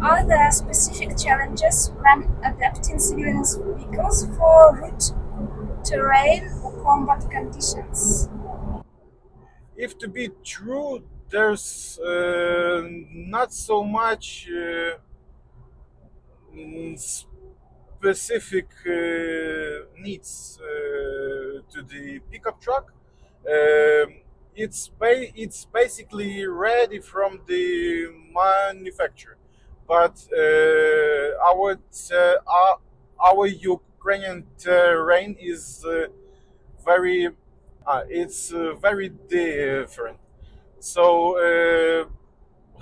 Are there specific challenges when adapting civilian vehicles for route, terrain, or combat conditions? If to be true, there's not so much specific needs to the pickup truck. It's basically ready from the manufacturer, but our Ukrainian terrain is very it's very different. So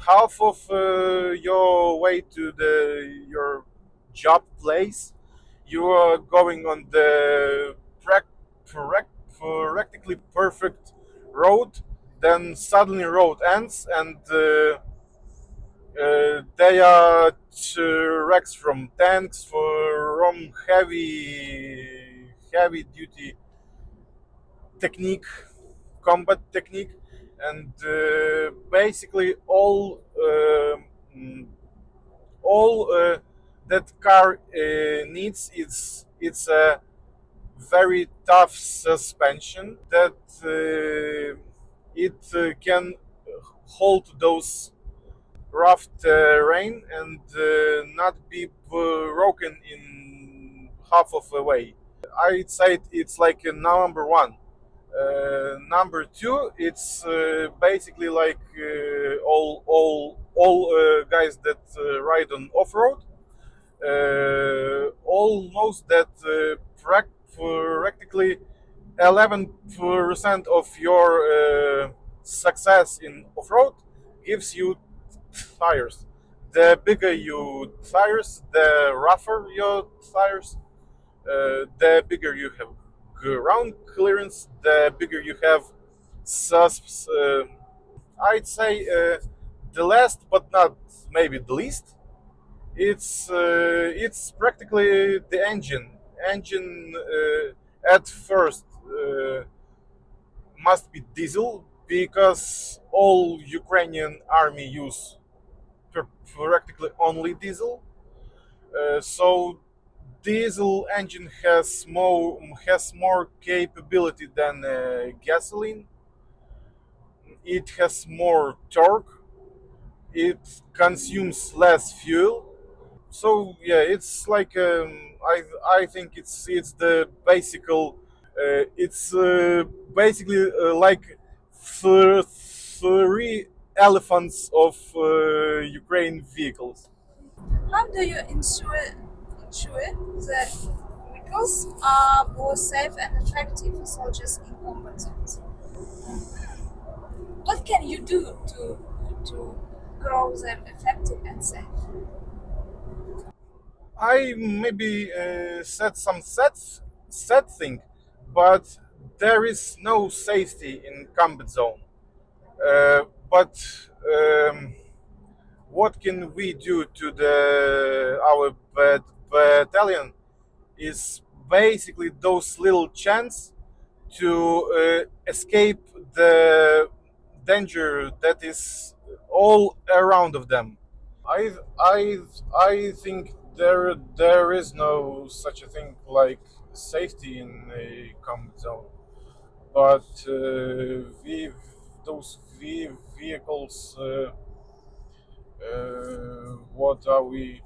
half of your way to the your job place, you are going on the practically perfect road. Then suddenly road ends, and they are wrecks from tanks, from heavy duty technique, combat technique, and basically all that car needs it's a very tough suspension that it can hold those rough terrain and not be broken in half of the way. I'd say it's like a number one. Number two, it's basically like all guys that ride on off road. All knows that practically 11% of your success in off road gives you tires. The bigger your tires, the rougher your tires, the bigger you have ground clearance, the bigger you have susps. I'd say the last, but not maybe the least. It's practically the engine. Engine at first must be diesel because all Ukrainian army use practically only diesel. So diesel engine has more capability than gasoline. It has more torque. It consumes less fuel. So yeah, it's like I think it's the basical. It's basically like three elephants of Ukraine vehicles. How do you ensure that vehicles are both safe and effective for soldiers in combat zones? What can you do to grow them effective and safe? I maybe said some set thing, but there is no safety in combat zone. But um, what can we do to the our battalion is basically those little chance to escape the danger that is all around of them. I I I think there is no such a thing like safety in a combat zone, but those vehicles. What are we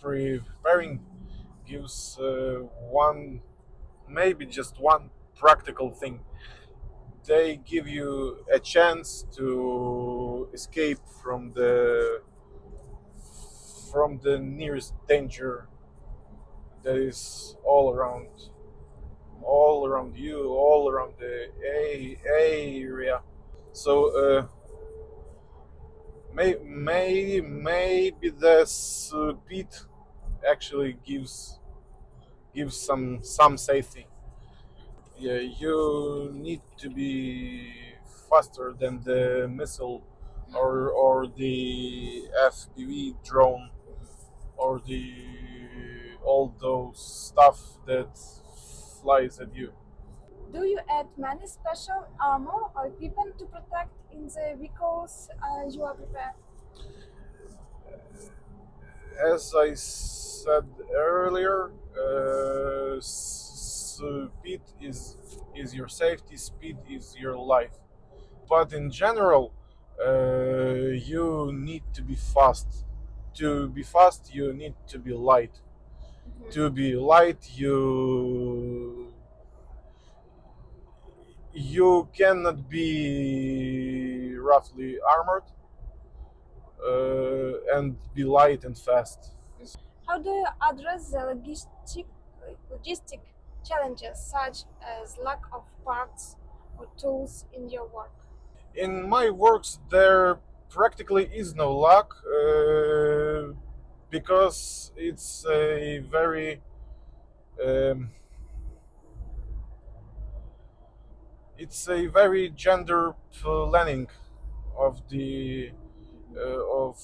preparing gives one maybe just one practical thing. They give you a chance to escape from the nearest danger that is all around you, all around the area. So maybe the speed actually gives some safety. Yeah, you need to be faster than the missile or the FPV drone or the all those stuff that flies at you. Do you add many special armor or equipment to protect in the vehicles you are prepared? as I said earlier, speed is your safety. Speed is your life. But in general, you need to be fast. To be fast, you need to be light. To be light, you cannot be roughly armored and be light and fast. How do you address the logistic challenges such as lack of parts or tools in your work? In my works, there practically is no luck because um, it's a very gender planning of the of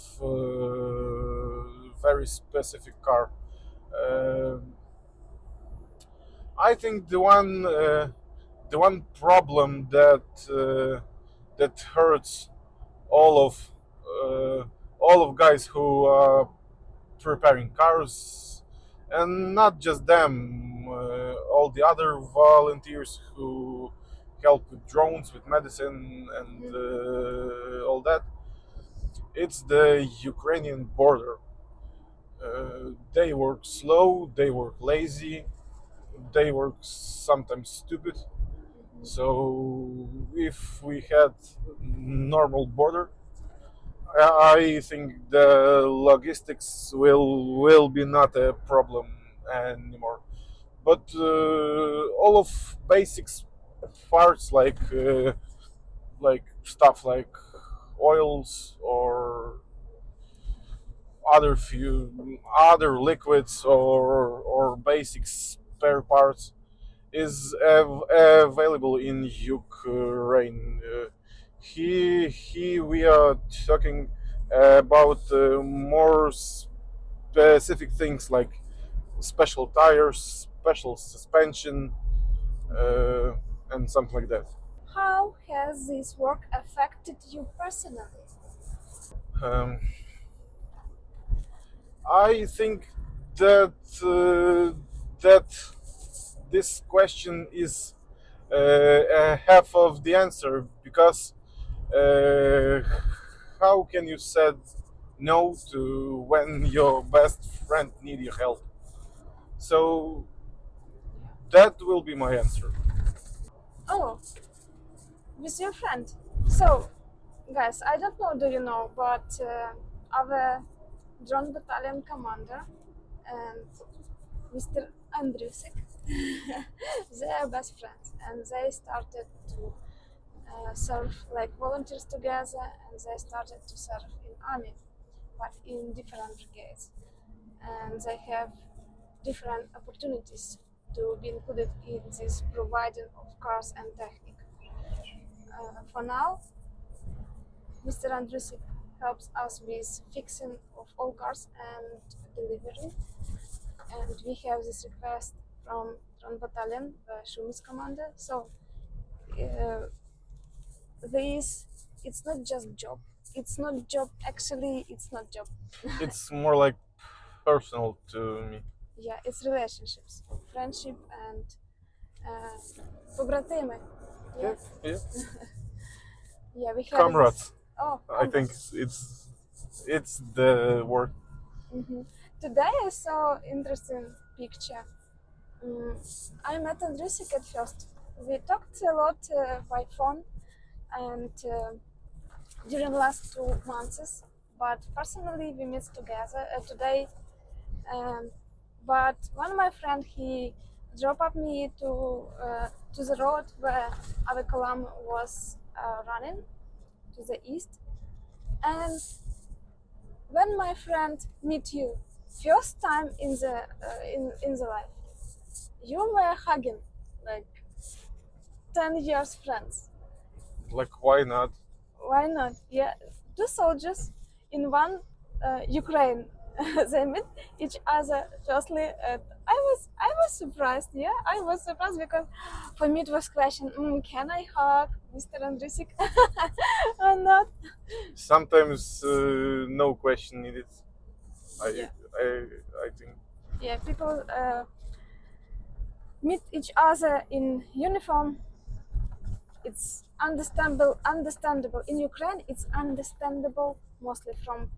very specific car. Uh, I think the one problem that hurts all of uh, all of guys who are preparing cars, and not just them, all the other volunteers who help with drones, with medicine, and all that. It's the Ukrainian border. They work slow, they work lazy, they work sometimes stupid. So if we had normal border, I think the logistics will be not a problem anymore. But all of basics parts like stuff like oils or other liquids or basic spare parts is available in Ukraine. We are talking about more specific things like special tires, special suspension, and something like that. How has this work affected you personally? Um, I think that that this question is half of the answer because uh, how can you say no to when your best friend need your help? So that will be my answer. Oh, with your friend. So, guys, I don't know, do you know, but our drone battalion commander and Mr. Andrusyk, they are best friends, and they started to serve like volunteers together, and they started to serve in army, but in different brigades, and they have different opportunities to be included in this providing of cars and technique. For now, Mr. Andrusyk helps us with fixing of all cars and delivery. And we have this request from Drone Battalion, Shumis commander. So this, it's not just job. It's not job. Actually, it's not job. It's more like personal to me. Yeah, it's relationships, friendship, and побратими. Yeah, Yeah. yeah, we have Comrades. This, oh, I think it's the word. Today I saw interesting picture. I met Andrusyk at first. We talked a lot by phone and during last 2 months, but personally we met together today. But one of my friend, he drove up me to the road where our column was running to the east. And when my friend meet you first time in the life, you were hugging like 10 years friends. Like, why not? Why not? Yeah, two soldiers in one Ukraine. They met each other firstly. I was surprised. Yeah, I was surprised because for me it was question: can I hug Mr. Andrusyk or not? Sometimes no question needed. I Yeah. I think. Yeah, people meet each other in uniform. It's understandable. In Ukraine, it's understandable mostly from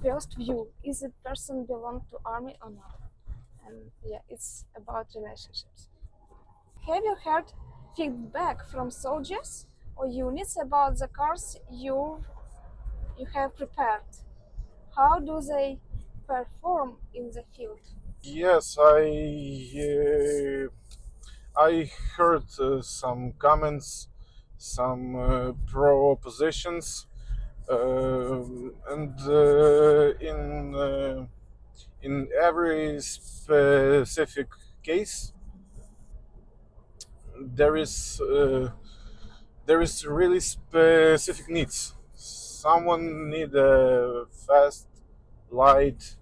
first view. Is a person belong to army or not? And yeah, it's about relationships. Have you heard feedback from soldiers or units about the cars you have prepared? How do they perform in the field? Yes, I heard some comments, some pro oppositions, and in every specific case, there is uh, there is really specific needs. Someone need a fast, light,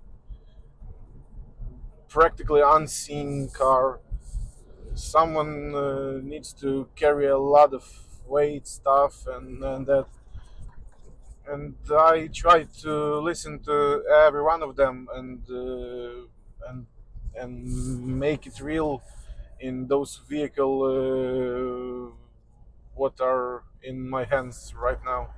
practically unseen car. Someone needs to carry a lot of weight stuff, and that. And I try to listen to every one of them and make it real in those vehicle what are in my hands right now.